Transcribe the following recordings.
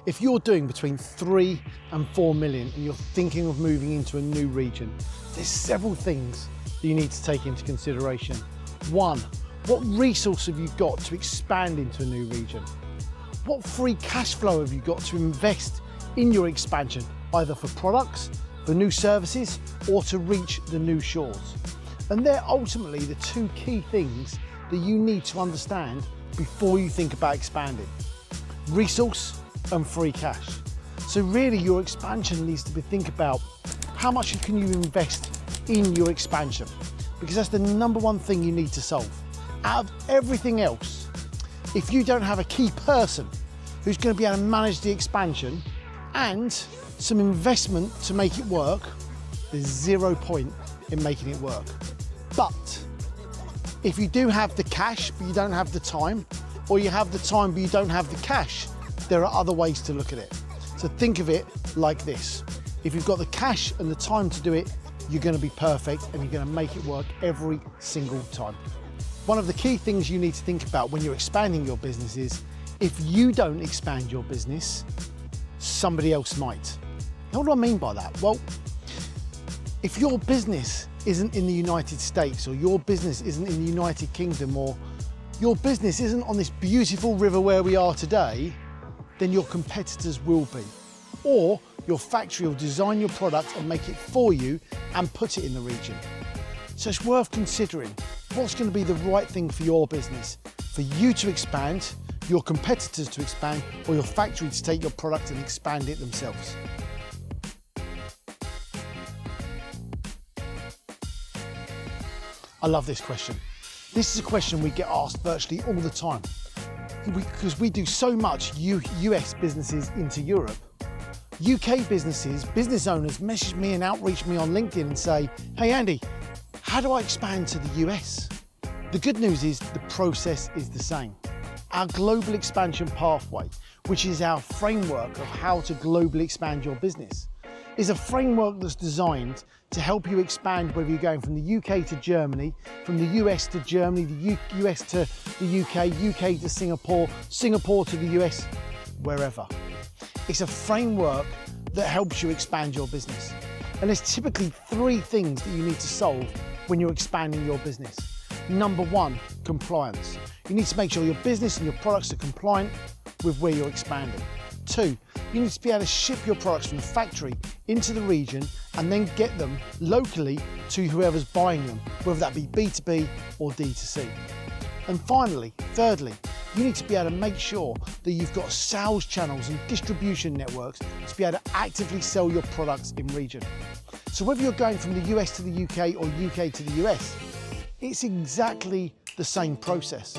If you're doing between 3 and 4 million and you're thinking of moving into a new region, there's several things that you need to take into consideration. One, what resource have you got to expand into a new region? What free cash flow have you got to invest in your expansion, either for products, for new services, or to reach the new shores? And they're ultimately the two key things that you need to understand before you think about expanding. Resource and free cash. So really your expansion needs to be think about how much can you invest in your expansion, because that's the number one thing you need to solve. Out of everything else, if you don't have a key person who's going to be able to manage the expansion and some investment to make it work, there's 0 point in making it work. But if you do have the cash but you don't have the time, or you have the time but you don't have the cash, there are other ways to look at it. So think of it like this. If you've got the cash and the time to do it, you're going to be perfect and you're going to make it work every single time. One of the key things you need to think about when you're expanding your business is, if you don't expand your business, somebody else might. Now, what do I mean by that? Well, if your business isn't in the United States, or your business isn't in the United Kingdom, or your business isn't on this beautiful river where we are today, then your competitors will be. Or your factory will design your product and make it for you and put it in the region. So it's worth considering what's going to be the right thing for your business, for you to expand, your competitors to expand, or your factory to take your product and expand it themselves. I love this question. This is a question we get asked virtually all the time, because we do so much US businesses into Europe. UK businesses, business owners message me and outreach me on LinkedIn and say, hey Andy, how do I expand to the US? The good news is the process is the same. Our global expansion pathway, which is our framework of how to globally expand your business, is a framework that's designed to help you expand, whether you're going from the UK to Germany, from the US to Germany, the US to the UK, UK to Singapore, Singapore to the US, wherever. It's a framework that helps you expand your business. And there's typically 3 things that you need to solve when you're expanding your business. Number 1, compliance. You need to make sure your business and your products are compliant with where you're expanding. 2, you need to be able to ship your products from the factory into the region and then get them locally to whoever's buying them, whether that be B2B or D2C. And finally, thirdly, you need to be able to make sure that you've got sales channels and distribution networks to be able to actively sell your products in region. So whether you're going from the US to the UK or UK to the US, it's exactly the same process.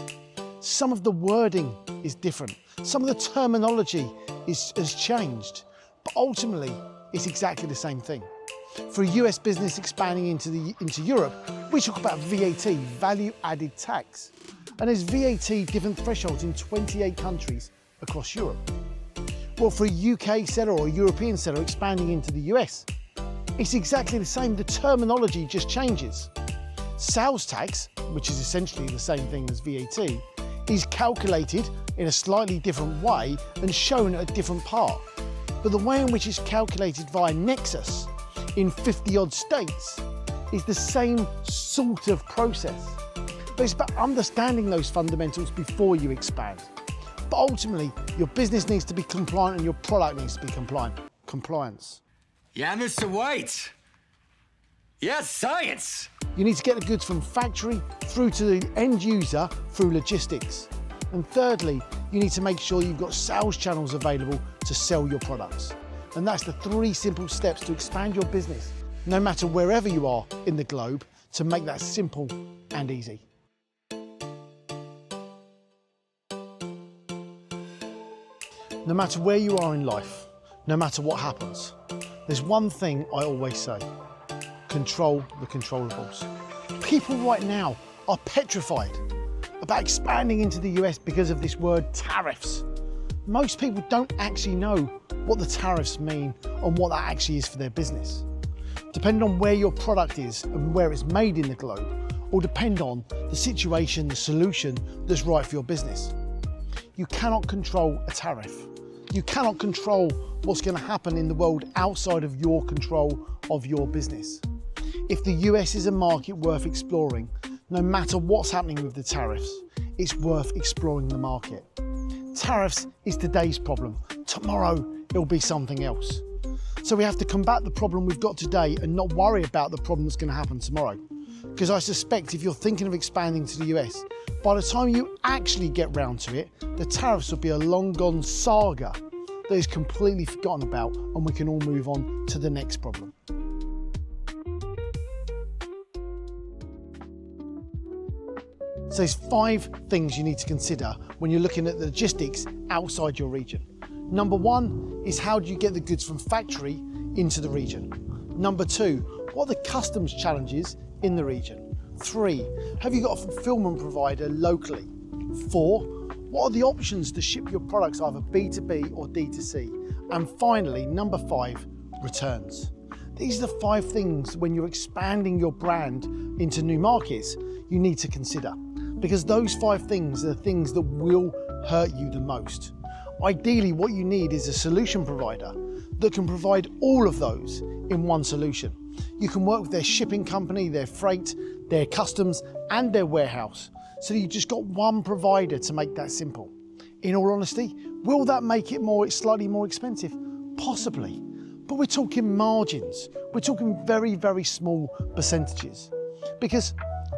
Some of the wording is different. Some of the terminology has changed, but ultimately it's exactly the same thing. For a US business expanding into Europe, we talk about VAT, value added tax. And there's VAT different thresholds in 28 countries across Europe. Well, for a UK seller or a European seller expanding into the US, it's exactly the same. The terminology just changes. Sales tax, which is essentially the same thing as VAT, is calculated in a slightly different way and shown at a different part. But the way in which it's calculated via Nexus in 50-odd states is the same sort of process. But it's about understanding those fundamentals before you expand. But ultimately, your business needs to be compliant and your product needs to be compliant. Compliance. Yeah, Mr. White. Yes, science. You need to get the goods from factory through to the end user through logistics. And thirdly, you need to make sure you've got sales channels available to sell your products. And that's the 3 simple steps to expand your business, no matter wherever you are in the globe, to make that simple and easy. No matter where you are in life, no matter what happens, there's one thing I always say: control the controllables. People right now are petrified about expanding into the US because of this word tariffs. Most people don't actually know what the tariffs mean and what that actually is for their business. Depending on where your product is and where it's made in the globe, will depend on the situation, the solution that's right for your business. You cannot control a tariff. You cannot control what's going to happen in the world outside of your control of your business. If the US is a market worth exploring, no matter what's happening with the tariffs, it's worth exploring the market. Tariffs is today's problem. Tomorrow, it'll be something else. So we have to combat the problem we've got today and not worry about the problem that's going to happen tomorrow. Because I suspect if you're thinking of expanding to the US, by the time you actually get round to it, the tariffs will be a long gone saga that is completely forgotten about, and we can all move on to the next problem. So there's 5 things you need to consider when you're looking at the logistics outside your region. Number 1 is how do you get the goods from factory into the region? Number 2, what are the customs challenges in the region? 3, have you got a fulfillment provider locally? 4, what are the options to ship your products either B2B or D2C? And finally, number 5, returns. These are the 5 things when you're expanding your brand into new markets you need to consider, because those 5 things are the things that will hurt you the most. Ideally, what you need is a solution provider that can provide all of those in one solution. You can work with their shipping company, their freight, their customs, and their warehouse, so that you've just got one provider to make that simple. In all honesty, will that make it slightly more expensive? Possibly, but we're talking margins. We're talking very, very small percentages. Because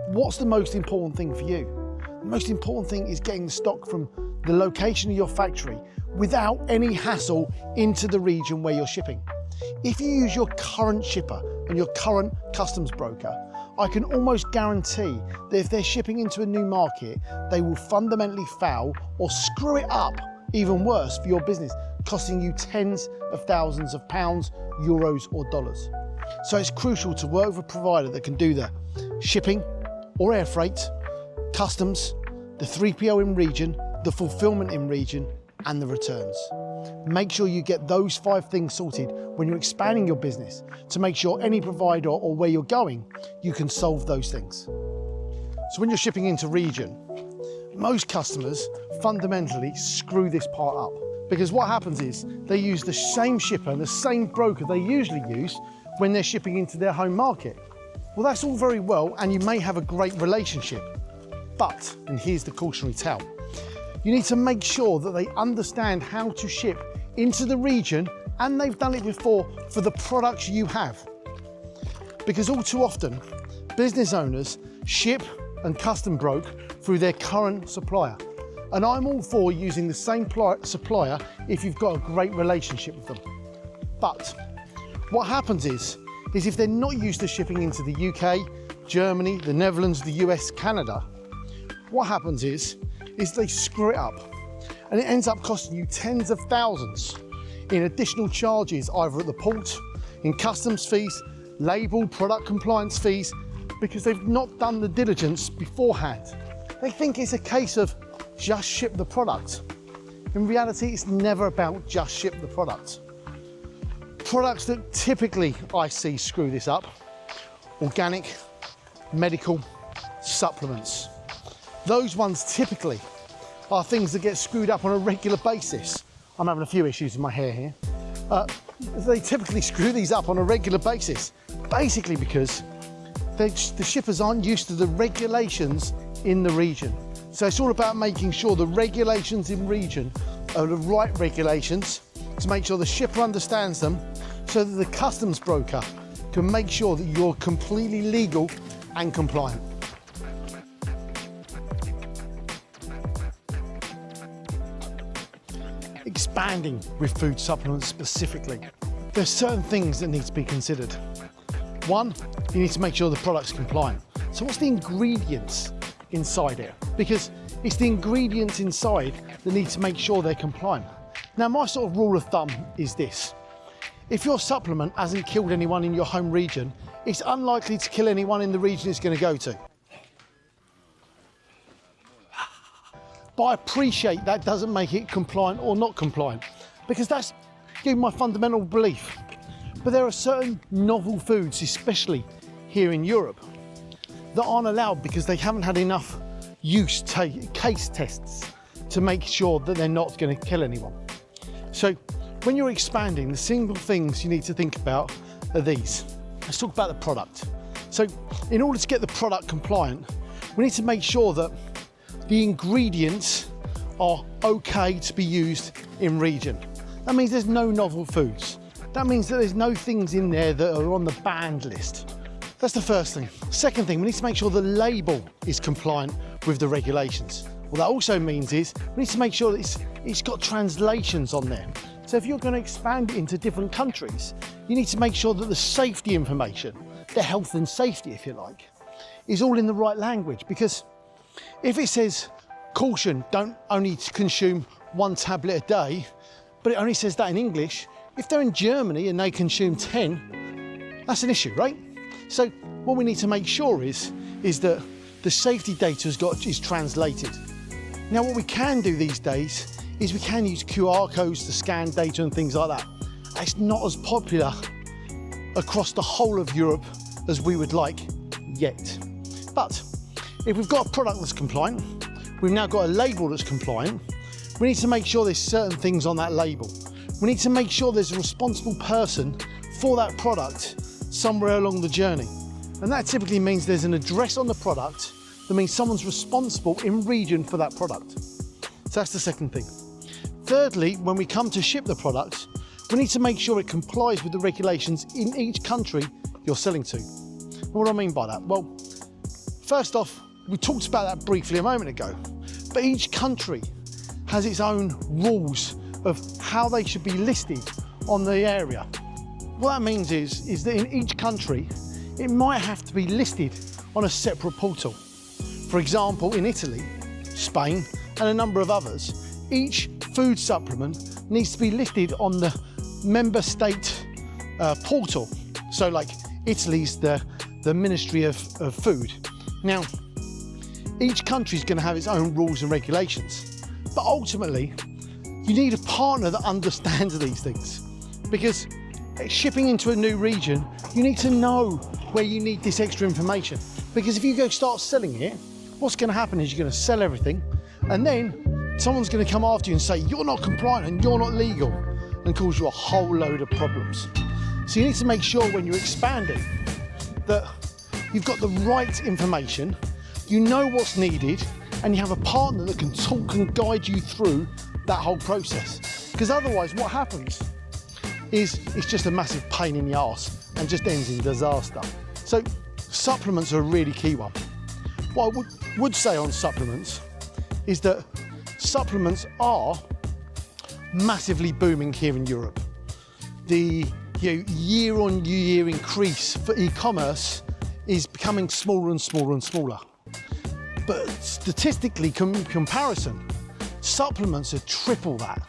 what's the most important thing for you? The most important thing is getting the stock from the location of your factory without any hassle into the region where you're shipping. If you use your current shipper and your current customs broker, I can almost guarantee that if they're shipping into a new market, they will fundamentally foul or screw it up even worse for your business, costing you tens of thousands of pounds, euros or dollars. So it's crucial to work with a provider that can do the shipping or air freight, customs, the 3PL in region, the fulfillment in region, and the returns. Make sure you get those 5 things sorted when you're expanding your business to make sure any provider or where you're going, you can solve those things. So when you're shipping into region, most customers fundamentally screw this part up, because what happens is they use the same shipper and the same broker they usually use when they're shipping into their home market. Well, that's all very well, and you may have a great relationship, but, and here's the cautionary tale, you need to make sure that they understand how to ship into the region, and they've done it before for the products you have. Because all too often, business owners ship and custom broke through their current supplier. And I'm all for using the same supplier if you've got a great relationship with them. But what happens is if they're not used to shipping into the UK, Germany, the Netherlands, the US, Canada, what happens is they screw it up, and it ends up costing you tens of thousands in additional charges, either at the port, in customs fees, label, product compliance fees, because they've not done the diligence beforehand. They think it's a case of just ship the product. In reality, it's never about just ship the product. Products that typically I see screw this up: organic, medical, supplements. Those ones typically are things that get screwed up on a regular basis. I'm having a few issues with my hair here. They typically screw these up on a regular basis, basically because the shippers aren't used to the regulations in the region. So it's all about making sure the regulations in region are the right regulations, to make sure the shipper understands them, so that the customs broker can make sure that you're completely legal and compliant. Expanding with food supplements specifically, there's certain things that need to be considered. 1, you need to make sure the product's compliant. So what's the ingredients inside it? Because it's the ingredients inside that need to make sure they're compliant. Now, my sort of rule of thumb is this: if your supplement hasn't killed anyone in your home region, it's unlikely to kill anyone in the region it's going to go to. But I appreciate that doesn't make it compliant or not compliant, because that's my fundamental belief. But there are certain novel foods, especially here in Europe, that aren't allowed because they haven't had enough case tests to make sure that they're not going to kill anyone. So when you're expanding, the single things you need to think about are these. Let's talk about the product. So in order to get the product compliant, we need to make sure that the ingredients are okay to be used in region. That means there's no novel foods. That means that there's no things in there that are on the banned list. That's the first thing. Second thing, we need to make sure the label is compliant with the regulations. What that also means is we need to make sure that it's got translations on there. So if you're going to expand it into different countries, you need to make sure that the safety information, the health and safety, if you like, is all in the right language. Because if it says, caution, don't only consume 1 tablet a day, but it only says that in English, if they're in Germany and they consume 10, that's an issue, right? So what we need to make sure is that the safety data is translated. Now what we can do these days is we can use QR codes to scan data and things like that. It's not as popular across the whole of Europe as we would like yet. But if we've got a product that's compliant, we've now got a label that's compliant, we need to make sure there's certain things on that label. We need to make sure there's a responsible person for that product somewhere along the journey. And that typically means there's an address on the product. That means someone's responsible in region for that product. So that's the second thing. Thirdly, when we come to ship the product, we need to make sure it complies with the regulations in each country you're selling to. What do I mean by that? Well, first off, we talked about that briefly a moment ago, but each country has its own rules of how they should be listed on the area. What that means is that in each country, it might have to be listed on a separate portal. For example, in Italy, Spain, and a number of others, each food supplement needs to be listed on the member state portal. So like Italy's the Ministry of Food. Now, each country is going to have its own rules and regulations, but ultimately, you need a partner that understands these things, because shipping into a new region, you need to know where you need this extra information. Because if you go start selling it, what's going to happen is you're going to sell everything, and then someone's going to come after you and say you're not compliant and you're not legal, and cause you a whole load of problems. So you need to make sure when you're expanding that you've got the right information, you know what's needed, and you have a partner that can talk and guide you through that whole process. Because otherwise what happens is it's just a massive pain in the arse and just ends in disaster. So supplements are a really key one. What I would say on supplements is that supplements are massively booming here in Europe. The year-on-year increase for e-commerce is becoming smaller and smaller and smaller. But statistically, comparison, supplements are triple that.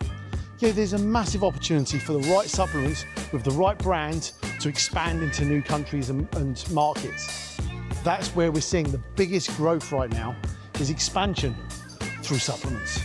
There's a massive opportunity for the right supplements with the right brand to expand into new countries and markets. That's where we're seeing the biggest growth right now, is expansion through supplements.